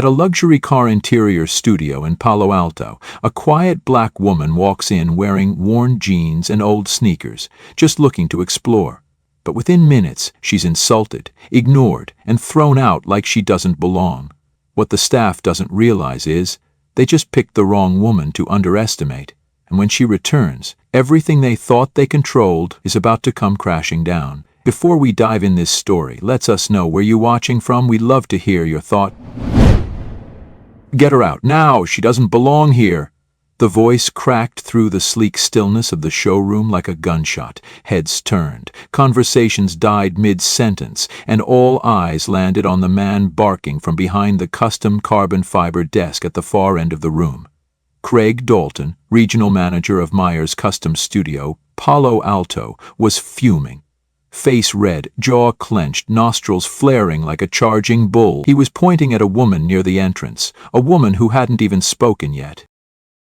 At a luxury car interior studio in Palo Alto, a quiet black woman walks in wearing worn jeans and old sneakers, just looking to explore. But within minutes, she's insulted, ignored, and thrown out like she doesn't belong. What the staff doesn't realize is, they just picked the wrong woman to underestimate, and when she returns, everything they thought they controlled is about to come crashing down. Before we dive in this story, let us know where you're watching from. We'd love to hear your thought. Get her out, now! She doesn't belong here! The voice cracked through the sleek stillness of the showroom like a gunshot. Heads turned, conversations died mid-sentence, and all eyes landed on the man barking from behind the custom carbon fiber desk at the far end of the room. Craig Dalton, regional manager of Myers Custom Studio, Palo Alto, was fuming. Face red, jaw clenched, nostrils flaring like a charging bull. He was pointing at a woman near the entrance, a woman who hadn't even spoken yet.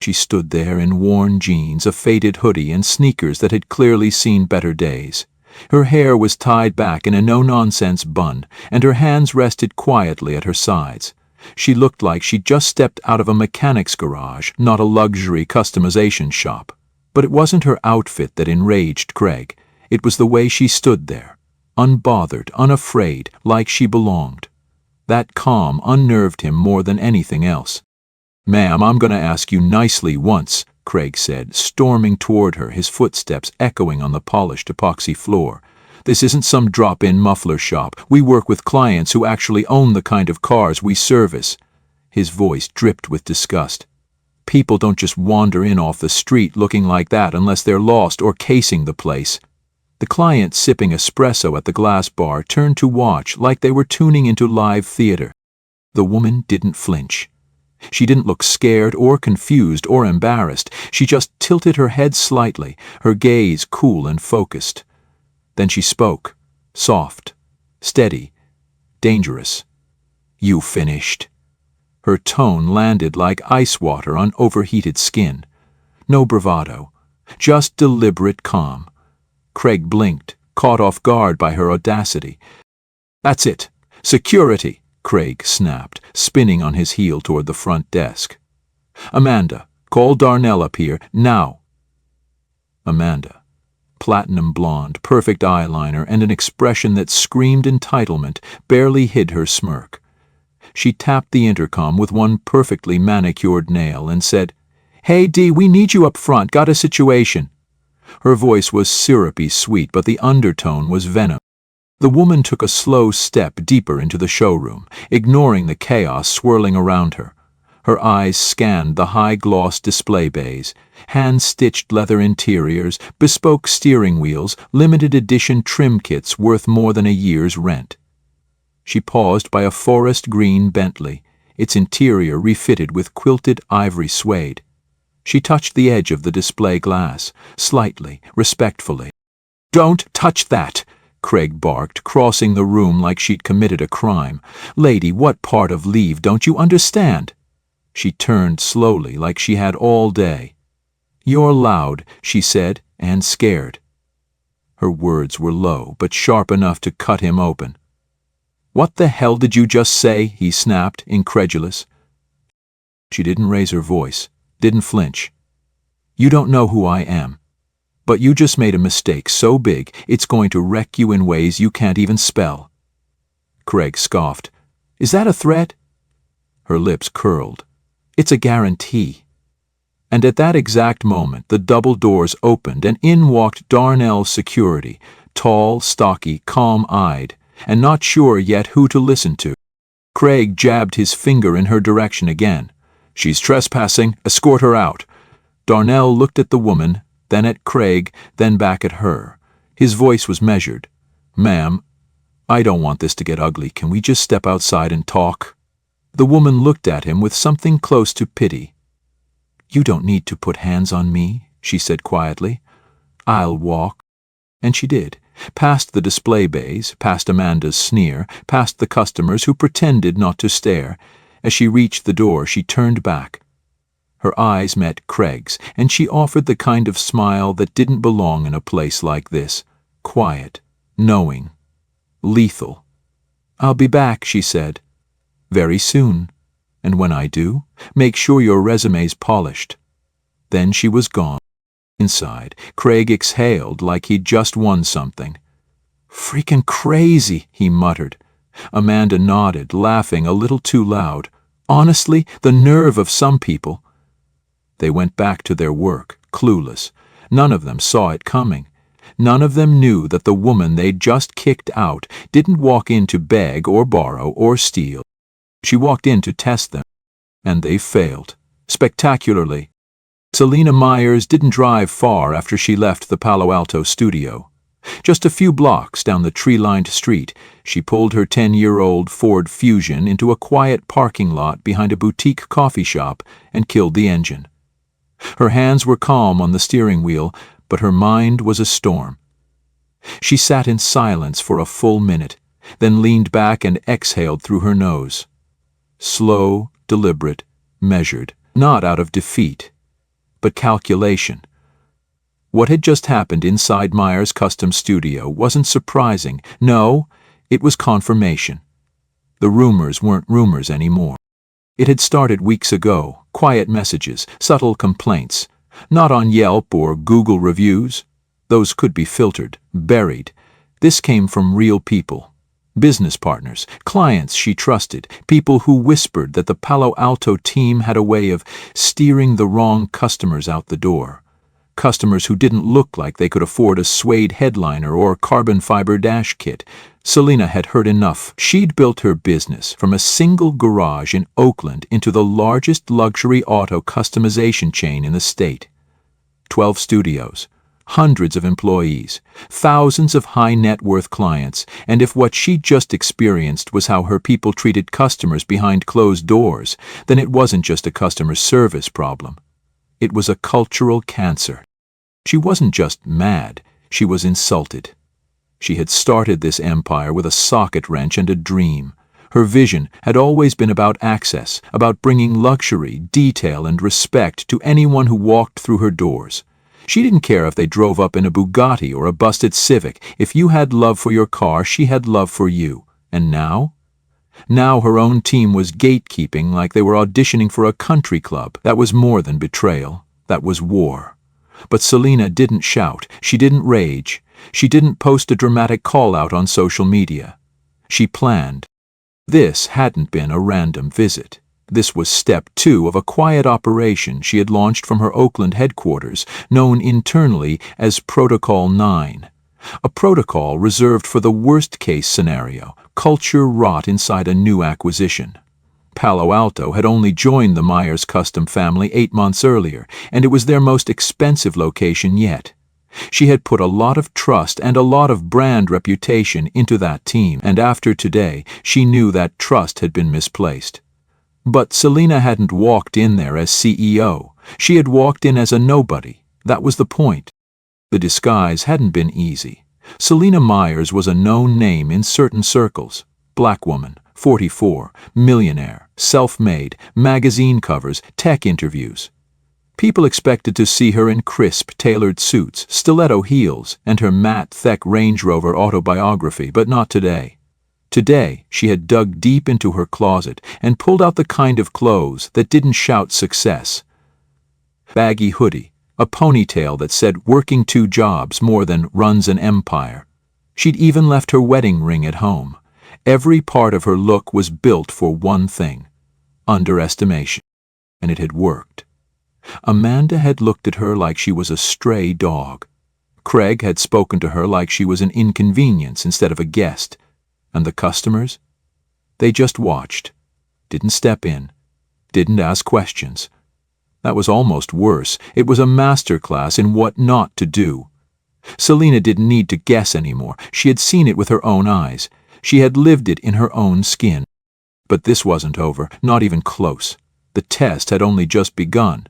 She stood there in worn jeans, a faded hoodie, and sneakers that had clearly seen better days. Her hair was tied back in a no-nonsense bun, and her hands rested quietly at her sides. She looked like she'd just stepped out of a mechanic's garage, not a luxury customization shop. But it wasn't her outfit that enraged Craig. It was the way she stood there, unbothered, unafraid, like she belonged. That calm unnerved him more than anything else. "Ma'am, I'm going to ask you nicely once," Craig said, storming toward her, his footsteps echoing on the polished epoxy floor. "This isn't some drop-in muffler shop. We work with clients who actually own the kind of cars we service." His voice dripped with disgust. "People don't just wander in off the street looking like that unless they're lost or casing the place." The client sipping espresso at the glass bar turned to watch like they were tuning into live theater. The woman didn't flinch. She didn't look scared or confused or embarrassed. She just tilted her head slightly, her gaze cool and focused. Then she spoke, soft, steady, dangerous. "You finished?" Her tone landed like ice water on overheated skin. No bravado, just deliberate calm. Craig blinked, caught off guard by her audacity. "That's it. Security!" Craig snapped, spinning on his heel toward the front desk. "Amanda, call Darnell up here, now!" Amanda, platinum blonde, perfect eyeliner, and an expression that screamed entitlement, barely hid her smirk. She tapped the intercom with one perfectly manicured nail and said, "Hey, Dee, we need you up front, got a situation." Her voice was syrupy sweet, but the undertone was venom. The woman took a slow step deeper into the showroom, ignoring the chaos swirling around her. Her eyes scanned the high-gloss display bays, hand-stitched leather interiors, bespoke steering wheels, limited-edition trim kits worth more than a year's rent. She paused by a forest green Bentley, its interior refitted with quilted ivory suede. She touched the edge of the display glass, slightly, respectfully. "Don't touch that!" Craig barked, crossing the room like she'd committed a crime. "Lady, what part of leave don't you understand?" She turned slowly, like she had all day. "You're loud," she said, "and scared." Her words were low, but sharp enough to cut him open. "What the hell did you just say?" he snapped, incredulous. She didn't raise her voice, didn't flinch. "You don't know who I am. But you just made a mistake so big, it's going to wreck you in ways you can't even spell." Craig scoffed. "Is that a threat?" Her lips curled. "It's a guarantee." And at that exact moment, the double doors opened and in walked Darnell's security, tall, stocky, calm-eyed, and not sure yet who to listen to. Craig jabbed his finger in her direction again. "She's trespassing. Escort her out." Darnell looked at the woman, then at Craig, then back at her. His voice was measured. "Ma'am, I don't want this to get ugly. Can we just step outside and talk?" The woman looked at him with something close to pity. "You don't need to put hands on me," she said quietly. "I'll walk." And she did, past the display bays, past Amanda's sneer, past the customers who pretended not to stare. As she reached the door, she turned back. Her eyes met Craig's, and she offered the kind of smile that didn't belong in a place like this. Quiet, knowing, lethal. "I'll be back," she said. "Very soon." And when I do, make sure your resume's polished." Then she was gone. Inside, Craig exhaled like he'd just won something. "Freaking crazy," he muttered. Amanda nodded, laughing a little too loud. "Honestly, the nerve of some people." They went back to their work, clueless. None of them saw it coming. None of them knew that the woman they'd just kicked out didn't walk in to beg or borrow or steal. She walked in to test them. And they failed. Spectacularly. Selina Myers didn't drive far after she left the Palo Alto studio. Just a few blocks down the tree-lined street, she pulled her 10-year-old Ford Fusion into a quiet parking lot behind a boutique coffee shop and killed the engine. Her hands were calm on the steering wheel, but her mind was a storm. She sat in silence for a full minute, then leaned back and exhaled through her nose. Slow, deliberate, measured, not out of defeat, but calculation. What had just happened inside Myers' custom studio wasn't surprising. No, it was confirmation. The rumors weren't rumors anymore. It had started weeks ago, quiet messages, subtle complaints. Not on Yelp or Google reviews. Those could be filtered, buried. This came from real people. Business partners, clients she trusted, people who whispered that the Palo Alto team had a way of steering the wrong customers out the door. Customers who didn't look like they could afford a suede headliner or carbon fiber dash kit. Selina had heard enough. She'd built her business from a single garage in Oakland into the largest luxury auto customization chain in the state. 12 studios, hundreds of employees, thousands of high-net-worth clients, and if what she'd just experienced was how her people treated customers behind closed doors, then it wasn't just a customer service problem. It was a cultural cancer. She wasn't just mad, she was insulted. She had started this empire with a socket wrench and a dream. Her vision had always been about access, about bringing luxury, detail, and respect to anyone who walked through her doors. She didn't care if they drove up in a Bugatti or a busted Civic. If you had love for your car, she had love for you. And now? Now her own team was gatekeeping like they were auditioning for a country club. That was more than betrayal. That was war. But Selina didn't shout. She didn't rage. She didn't post a dramatic call-out on social media. She planned. This hadn't been a random visit. This was step 2 of a quiet operation she had launched from her Oakland headquarters, known internally as Protocol 9. A protocol reserved for the worst-case scenario, culture rot inside a new acquisition. Palo Alto had only joined the Myers custom family 8 months earlier, and it was their most expensive location yet. She had put a lot of trust and a lot of brand reputation into that team, and after today, she knew that trust had been misplaced. But Selina hadn't walked in there as CEO. She had walked in as a nobody. That was the point. The disguise hadn't been easy. Selina Myers was a known name in certain circles. Black woman, 44, millionaire, self-made, magazine covers, tech interviews. People expected to see her in crisp, tailored suits, stiletto heels, and her matte, thick Range Rover autobiography, but not today. Today, she had dug deep into her closet and pulled out the kind of clothes that didn't shout success. Baggy hoodie, a ponytail that said working 2 jobs more than runs an empire. She'd even left her wedding ring at home. Every part of her look was built for one thing: underestimation. And it had worked. Amanda had looked at her like she was a stray dog. Craig had spoken to her like she was an inconvenience instead of a guest. And the customers? They just watched, didn't step in, didn't ask questions. That was almost worse. It was a masterclass in what not to do. Selina didn't need to guess anymore. She had seen it with her own eyes. She had lived it in her own skin. But this wasn't over, not even close. The test had only just begun.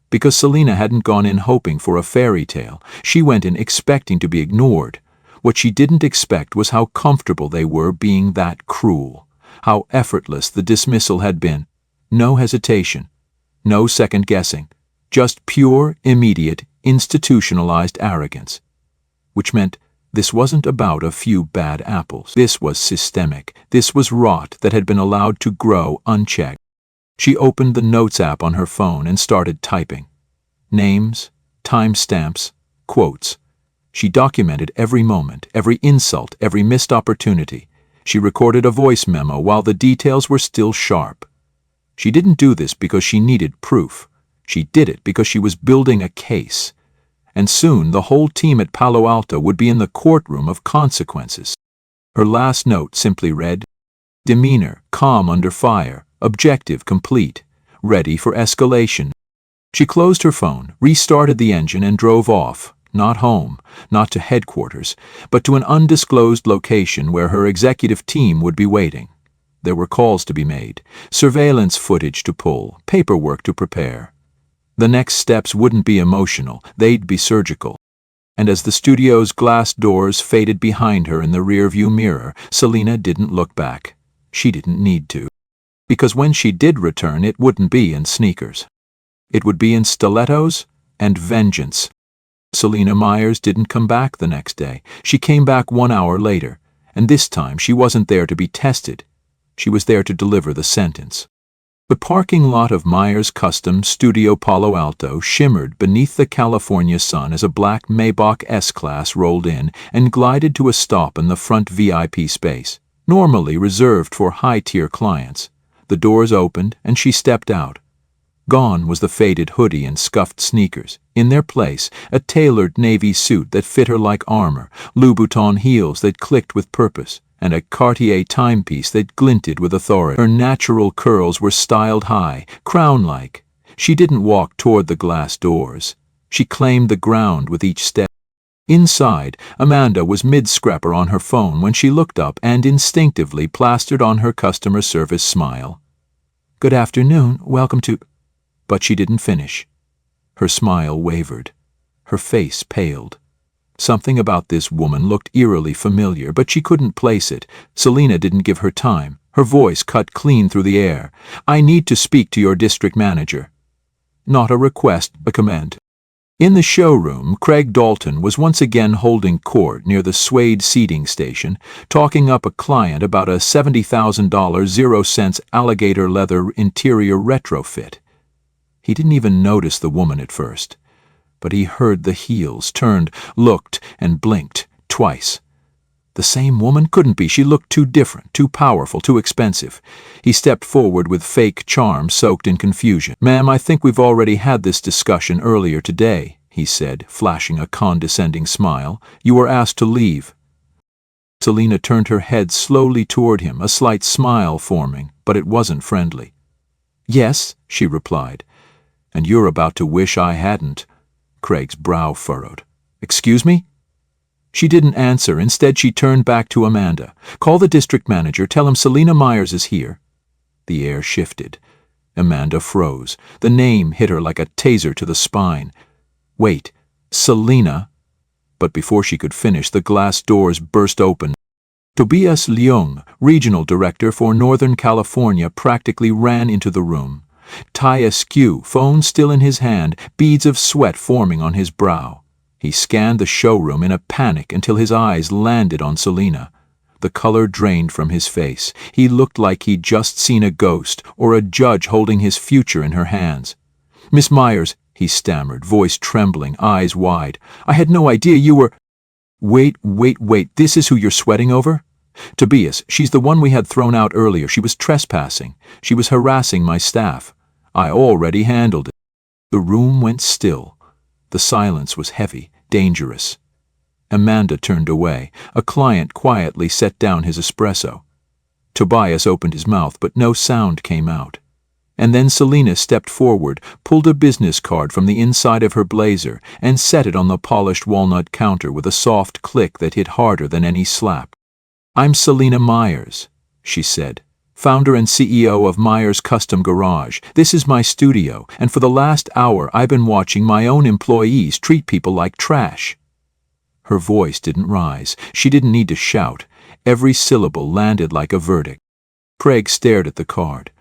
Because Selina hadn't gone in hoping for a fairy tale. She went in expecting to be ignored. What she didn't expect was how comfortable they were being that cruel, how effortless the dismissal had been. No hesitation, no second-guessing, just pure, immediate, institutionalized arrogance. Which meant this wasn't about a few bad apples. This was systemic. This was rot that had been allowed to grow unchecked. She opened the Notes app on her phone and started typing. Names, timestamps, quotes. She documented every moment, every insult, every missed opportunity. She recorded a voice memo while the details were still sharp. She didn't do this because she needed proof. She did it because she was building a case. And soon the whole team at Palo Alto would be in the courtroom of consequences. Her last note simply read, "Demeanor, calm under fire, objective complete, ready for escalation." She closed her phone, restarted the engine, and drove off, not home, not to headquarters, but to an undisclosed location where her executive team would be waiting. There were calls to be made, surveillance footage to pull, paperwork to prepare. The next steps wouldn't be emotional, they'd be surgical. And as the studio's glass doors faded behind her in the rearview mirror, Selena didn't look back. She didn't need to. Because when she did return, it wouldn't be in sneakers. It would be in stilettos and vengeance. Selena Myers didn't come back the next day. She came back 1 hour later, and this time she wasn't there to be tested. She was there to deliver the sentence. The parking lot of Myers Custom Studio Palo Alto shimmered beneath the California sun as a black Maybach S-Class rolled in and glided to a stop in the front VIP space, normally reserved for high-tier clients. The doors opened and she stepped out. Gone was the faded hoodie and scuffed sneakers. In their place, a tailored navy suit that fit her like armor, Louboutin heels that clicked with purpose, and a Cartier timepiece that glinted with authority. Her natural curls were styled high, crown-like. She didn't walk toward the glass doors. She claimed the ground with each step. Inside, Amanda was mid-scrapper on her phone when she looked up and instinctively plastered on her customer service smile. "Good afternoon, welcome to—" But she didn't finish. Her smile wavered. Her face paled. Something about this woman looked eerily familiar, but she couldn't place it. Selena didn't give her time. Her voice cut clean through the air. "I need to speak to your district manager." Not a request, a command. In the showroom, Craig Dalton was once again holding court near the suede seating station, talking up a client about a $70,000 0-cents alligator leather interior retrofit. He didn't even notice the woman at first, but he heard the heels, turned, looked, and blinked twice. The same woman? Couldn't be. She looked too different, too powerful, too expensive. He stepped forward with fake charm soaked in confusion. "Ma'am, I think we've already had this discussion earlier today," he said, flashing a condescending smile. "You were asked to leave." Selena turned her head slowly toward him, a slight smile forming, but it wasn't friendly. "Yes," she replied. "And you're about to wish I hadn't." Craig's brow furrowed. "Excuse me?" She didn't answer. Instead, she turned back to Amanda. "Call the district manager. Tell him Selena Myers is here." The air shifted. Amanda froze. The name hit her like a taser to the spine. "Wait, Selena?" But before she could finish, the glass doors burst open. Tobias Leung, regional director for Northern California, practically ran into the room. Tie askew, phone still in his hand, beads of sweat forming on his brow. He scanned the showroom in a panic until his eyes landed on Selena. The color drained from his face. He looked like he'd just seen a ghost or a judge holding his future in her hands. "Miss Myers," he stammered, voice trembling, eyes wide. "I had no idea you were—" Wait, this is who you're sweating over?" "Tobias, she's the one we had thrown out earlier. She was trespassing. She was harassing my staff. I already handled it." The room went still. The silence was heavy, dangerous. Amanda turned away. A client quietly set down his espresso. Tobias opened his mouth, but no sound came out. And then Selena stepped forward, pulled a business card from the inside of her blazer, and set it on the polished walnut counter with a soft click that hit harder than any slap. "I'm Selena Myers," she said, "founder and CEO of Myers Custom Garage. This is my studio, and for the last hour I've been watching my own employees treat people like trash." Her voice didn't rise. She didn't need to shout. Every syllable landed like a verdict. Craig stared at the card.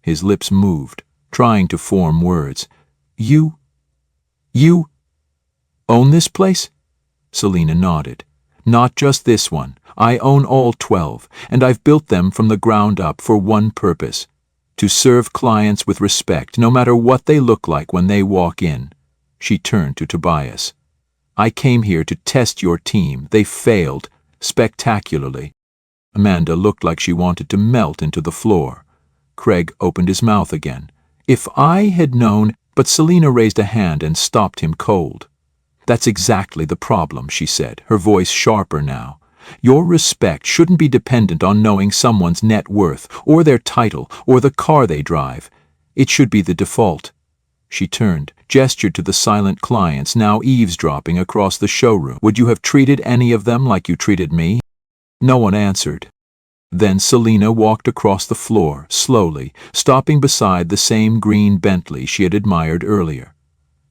His lips moved, trying to form words. You own this place?" Selena nodded. "Not just this one. I own all 12, and I've built them from the ground up for one purpose. To serve clients with respect, no matter what they look like when they walk in. She turned to Tobias. I came here to test your team. They failed, spectacularly. Amanda looked like she wanted to melt into the floor. Craig opened his mouth again. If I had known, but Selina raised a hand and stopped him cold. That's exactly the problem, she said, her voice sharper now. Your respect shouldn't be dependent on knowing someone's net worth, or their title, or the car they drive. It should be the default. She turned, gestured to the silent clients now eavesdropping across the showroom. Would you have treated any of them like you treated me? No one answered. Then Selina walked across the floor, slowly, stopping beside the same green Bentley she had admired earlier.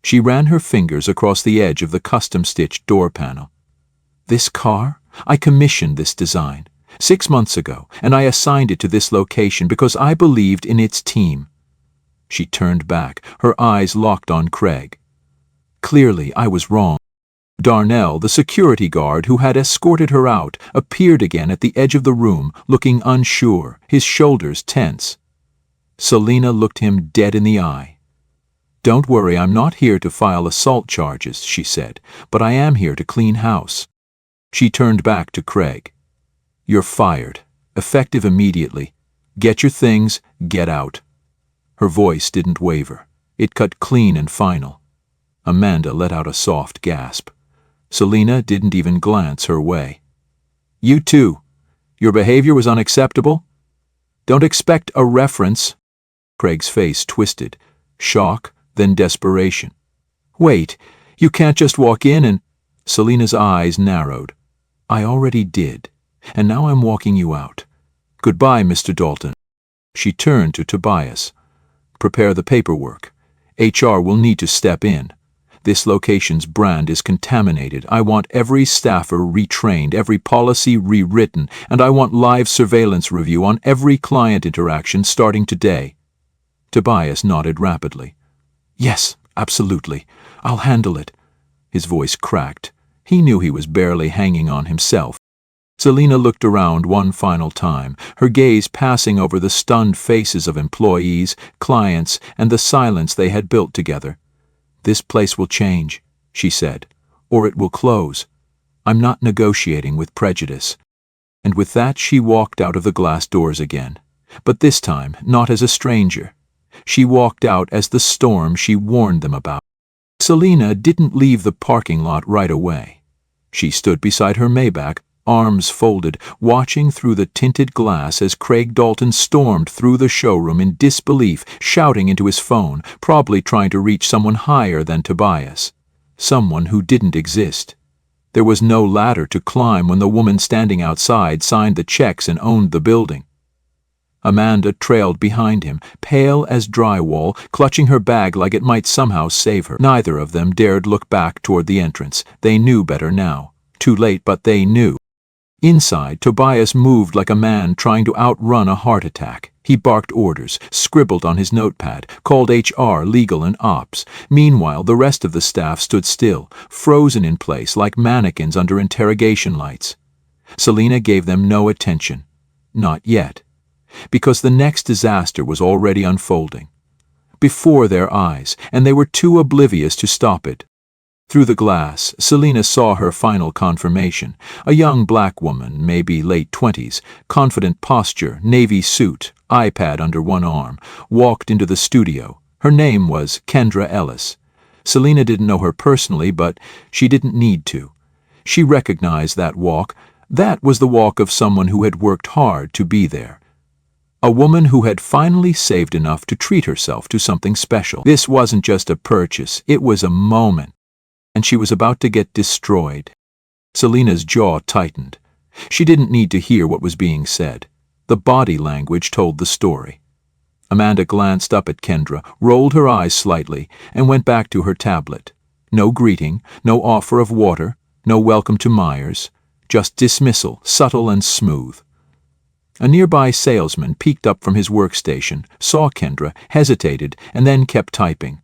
She ran her fingers across the edge of the custom-stitched door panel. This car? I commissioned this design 6 months ago, and I assigned it to this location because I believed in its team. She turned back, her eyes locked on Craig. Clearly, I was wrong. Darnell, the security guard who had escorted her out, appeared again at the edge of the room, looking unsure, his shoulders tense. Selina looked him dead in the eye. Don't worry, I'm not here to file assault charges, she said, but I am here to clean house. She turned back to Craig. You're fired, effective immediately. Get your things, get out. Her voice didn't waver. It cut clean and final. Amanda let out a soft gasp. Selina didn't even glance her way. You too. Your behavior was unacceptable. Don't expect a reference. Craig's face twisted. Shock, then desperation. Wait, you can't just walk in and... Selina's eyes narrowed. I already did, and now I'm walking you out. Goodbye, Mr. Dalton. She turned to Tobias. Prepare the paperwork. HR will need to step in. This location's brand is contaminated. I want every staffer retrained, every policy rewritten, and I want live surveillance review on every client interaction starting today. Tobias nodded rapidly. Yes, absolutely. I'll handle it. His voice cracked. He knew he was barely hanging on himself. Selina looked around one final time, her gaze passing over the stunned faces of employees, clients, and the silence they had built together. This place will change, she said, or it will close. I'm not negotiating with prejudice. And with that she walked out of the glass doors again, but this time not as a stranger. She walked out as the storm she warned them about. Selina didn't leave the parking lot right away. She stood beside her Maybach, arms folded, watching through the tinted glass as Craig Dalton stormed through the showroom in disbelief, shouting into his phone, probably trying to reach someone higher than Tobias. Someone who didn't exist. There was no ladder to climb when the woman standing outside signed the checks and owned the building. Amanda trailed behind him, pale as drywall, clutching her bag like it might somehow save her. Neither of them dared look back toward the entrance. They knew better now. Too late, but they knew. Inside, Tobias moved like a man trying to outrun a heart attack. He barked orders, scribbled on his notepad, called HR, legal, and ops. Meanwhile, the rest of the staff stood still, frozen in place like mannequins under interrogation lights. Selina gave them no attention. Not yet. Because the next disaster was already unfolding. Before their eyes, and they were too oblivious to stop it. Through the glass, Selina saw her final confirmation. A young black woman, maybe late 20s, confident posture, navy suit, iPad under one arm, walked into the studio. Her name was Kendra Ellis. Selina didn't know her personally, but she didn't need to. She recognized that walk. That was the walk of someone who had worked hard to be there. A woman who had finally saved enough to treat herself to something special. This wasn't just a purchase, it was a moment. And she was about to get destroyed. Selina's jaw tightened. She didn't need to hear what was being said. The body language told the story. Amanda glanced up at Kendra, rolled her eyes slightly, and went back to her tablet. No greeting, no offer of water, no welcome to Myers, just dismissal, subtle and smooth. A nearby salesman peeked up from his workstation, saw Kendra, hesitated, and then kept typing.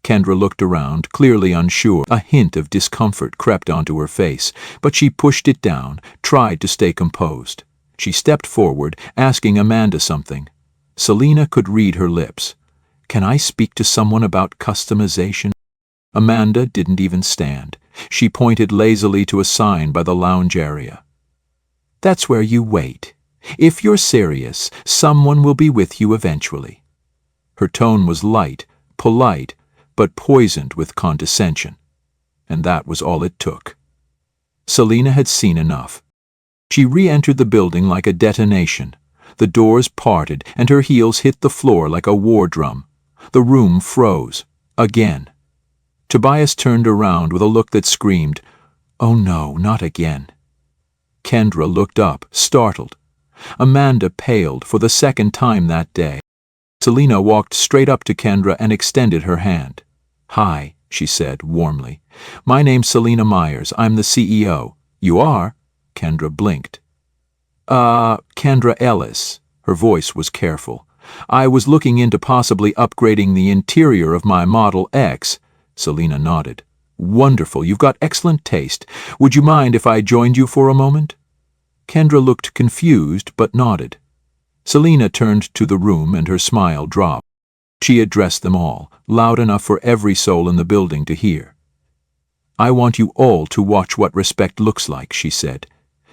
Kendra looked around, clearly unsure. A hint of discomfort crept onto her face, but she pushed it down, tried to stay composed. She stepped forward, asking Amanda something. Selina could read her lips. "Can I speak to someone about customization?" Amanda didn't even stand. She pointed lazily to a sign by the lounge area. "That's where you wait. If you're serious, someone will be with you eventually." Her tone was light, polite, but poisoned with condescension. And that was all it took. Selina had seen enough. She re-entered the building like a detonation. The doors parted, and her heels hit the floor like a war drum. The room froze. Again. Tobias turned around with a look that screamed, "Oh no, not again." Kendra looked up, startled. Amanda paled for the second time that day. Selina walked straight up to Kendra and extended her hand. "Hi," she said warmly. "My name's Selina Myers. I'm the CEO. You are?" Kendra blinked. Kendra Ellis." Her voice was careful. "I was looking into possibly upgrading the interior of my Model X." Selina nodded. "Wonderful. You've got excellent taste. Would you mind if I joined you for a moment?" Kendra looked confused but nodded. Selina turned to the room and her smile dropped. She addressed them all, loud enough for every soul in the building to hear. "I want you all to watch what respect looks like," she said,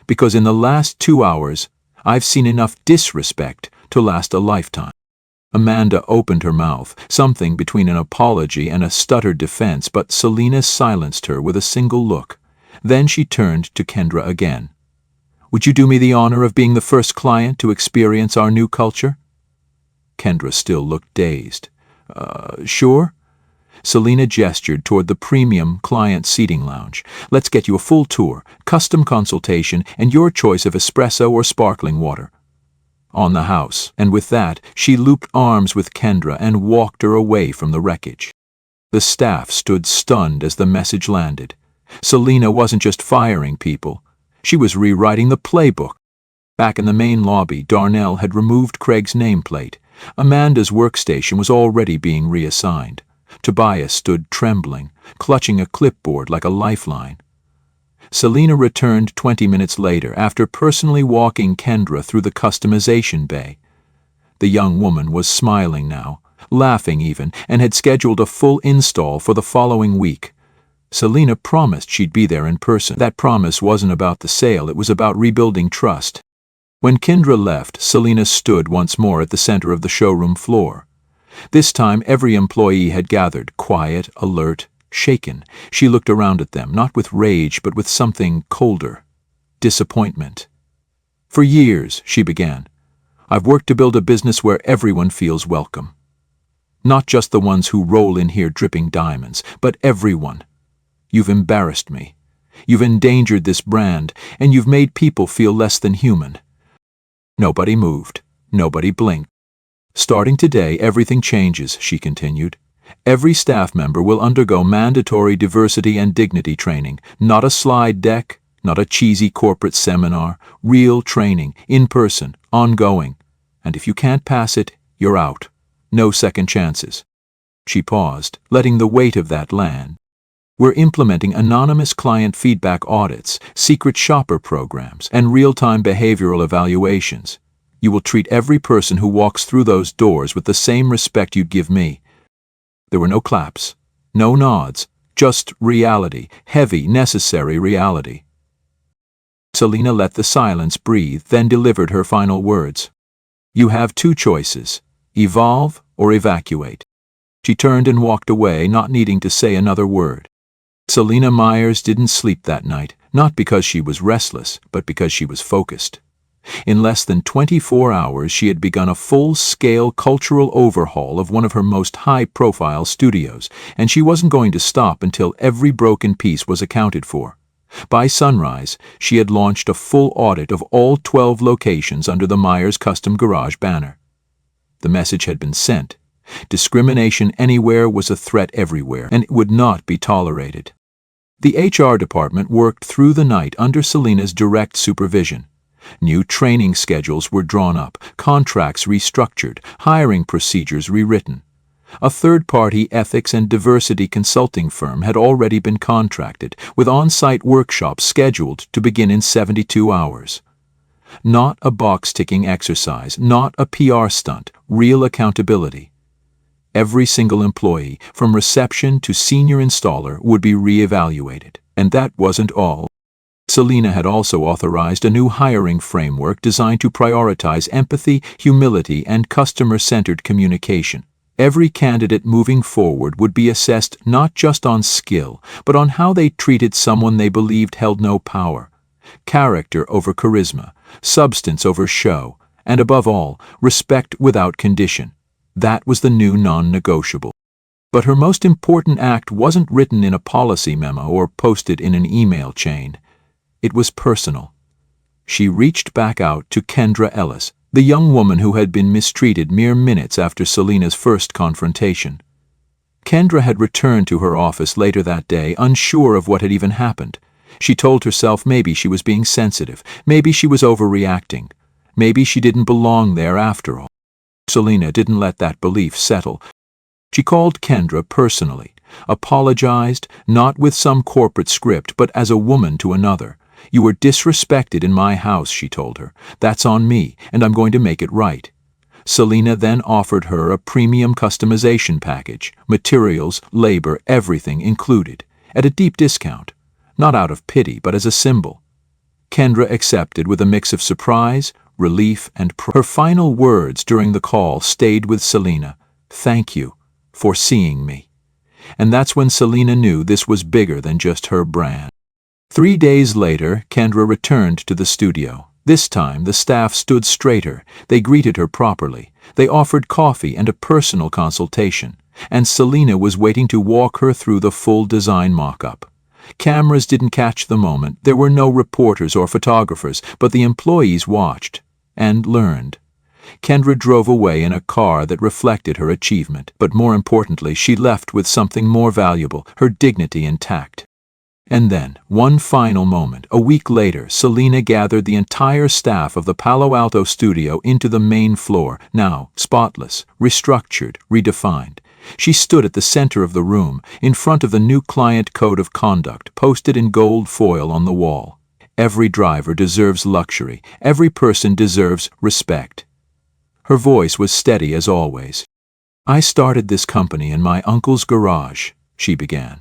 "because in the last 2 hours, I've seen enough disrespect to last a lifetime." Amanda opened her mouth, something between an apology and a stuttered defense, but Selina silenced her with a single look. Then she turned to Kendra again. "Would you do me the honor of being the first client to experience our new culture?" Kendra still looked dazed. Sure?" Selina gestured toward the premium client seating lounge. "Let's get you a full tour, custom consultation, and your choice of espresso or sparkling water. On the house." And with that, she looped arms with Kendra and walked her away from the wreckage. The staff stood stunned as the message landed. Selina wasn't just firing people. She was rewriting the playbook. Back in the main lobby, Darnell had removed Craig's nameplate. Amanda's workstation was already being reassigned. Tobias stood trembling, clutching a clipboard like a lifeline. Selina returned 20 minutes later after personally walking Kendra through the customization bay. The young woman was smiling now, laughing even, and had scheduled a full install for the following week. Selina promised she'd be there in person. That promise wasn't about the sale, it was about rebuilding trust. When Kendra left, Selina stood once more at the center of the showroom floor. This time every employee had gathered, quiet, alert, shaken. She looked around at them, not with rage, but with something colder. Disappointment. "For years," she began, "I've worked to build a business where everyone feels welcome. Not just the ones who roll in here dripping diamonds, but everyone. You've embarrassed me. You've endangered this brand, and you've made people feel less than human." Nobody moved. Nobody blinked. "Starting today, everything changes," she continued. "Every staff member will undergo mandatory diversity and dignity training, not a slide deck, not a cheesy corporate seminar, real training, in person, ongoing. And if you can't pass it, you're out. No second chances." She paused, letting the weight of that land. "We're implementing anonymous client feedback audits, secret shopper programs, and real-time behavioral evaluations. You will treat every person who walks through those doors with the same respect you'd give me." There were no claps, no nods, just reality, heavy, necessary reality. Selina let the silence breathe, then delivered her final words. "You have 2 choices, evolve or evacuate." She turned and walked away, not needing to say another word. Selina Myers didn't sleep that night, not because she was restless, but because she was focused. In less than 24 hours, she had begun a full-scale cultural overhaul of one of her most high-profile studios, and she wasn't going to stop until every broken piece was accounted for. By sunrise, she had launched a full audit of all 12 locations under the Myers Custom Garage banner. The message had been sent. Discrimination anywhere was a threat everywhere, and it would not be tolerated. The HR department worked through the night under Selina's direct supervision. New training schedules were drawn up, contracts restructured, hiring procedures rewritten. A third-party ethics and diversity consulting firm had already been contracted, with on-site workshops scheduled to begin in 72 hours. Not a box-ticking exercise, not a PR stunt, real accountability. Every single employee, from reception to senior installer, would be re-evaluated. And that wasn't all. Selena had also authorized a new hiring framework designed to prioritize empathy, humility, and customer-centered communication. Every candidate moving forward would be assessed not just on skill, but on how they treated someone they believed held no power. Character over charisma, substance over show, and above all, respect without condition. That was the new non-negotiable. But her most important act wasn't written in a policy memo or posted in an email chain. It was personal. She reached back out to Kendra Ellis, the young woman who had been mistreated mere minutes after Selena's first confrontation. Kendra had returned to her office later that day, unsure of what had even happened. She told herself maybe she was being sensitive, maybe she was overreacting, maybe she didn't belong there after all. Selena didn't let that belief settle. She called Kendra personally, apologized, not with some corporate script, but as a woman to another. "You were disrespected in my house," she told her. "That's on me, and I'm going to make it right." Selena then offered her a premium customization package, materials, labor, everything included, at a deep discount, not out of pity, but as a symbol. Kendra accepted with a mix of surprise, relief, and pride. Her final words during the call stayed with Selena: "Thank you for seeing me." And that's when Selena knew this was bigger than just her brand. 3 days later, Kendra returned to the studio. This time, the staff stood straighter. They greeted her properly. They offered coffee and a personal consultation. And Selena was waiting to walk her through the full design mock-up. Cameras didn't catch the moment. There were no reporters or photographers, but the employees watched and learned. Kendra drove away in a car that reflected her achievement, but more importantly, she left with something more valuable, her dignity intact. And then, one final moment, a week later, Selena gathered the entire staff of the Palo Alto studio into the main floor, now spotless, restructured, redefined. She stood at the center of the room, in front of the new client code of conduct, posted in gold foil on the wall. Every driver deserves luxury. Every person deserves respect. Her voice was steady as always. "I started this company in my uncle's garage," she began.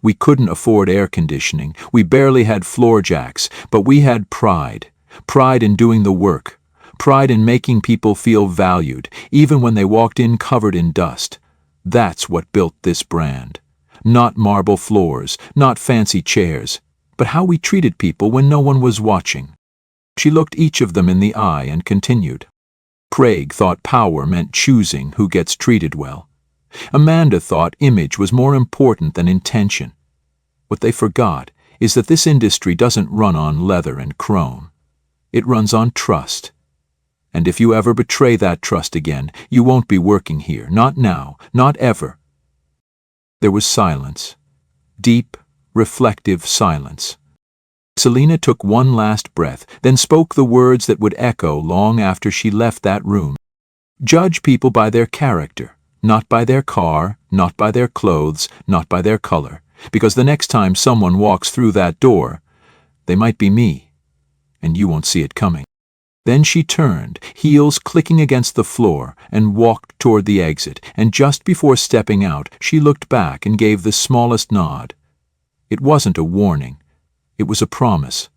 "We couldn't afford air conditioning, we barely had floor jacks, but we had pride. Pride in doing the work. Pride in making people feel valued, even when they walked in covered in dust. That's what built this brand. Not marble floors, not fancy chairs, but how we treated people when no one was watching." She looked each of them in the eye and continued. Craig thought power meant choosing who gets treated well. Amanda thought image was more important than intention. What they forgot is that this industry doesn't run on leather and chrome. It runs on trust. And if you ever betray that trust again, you won't be working here. Not now, not ever. There was silence. Deep, reflective silence. Selena took one last breath, then spoke the words that would echo long after she left that room. "Judge people by their character, not by their car, not by their clothes, not by their color, because the next time someone walks through that door, they might be me, and you won't see it coming." Then she turned, heels clicking against the floor, and walked toward the exit, and just before stepping out, she looked back and gave the smallest nod. It wasn't a warning. It was a promise.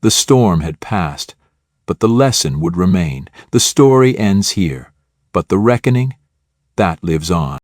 The storm had passed, but the lesson would remain. The story ends here, but the reckoning, that lives on.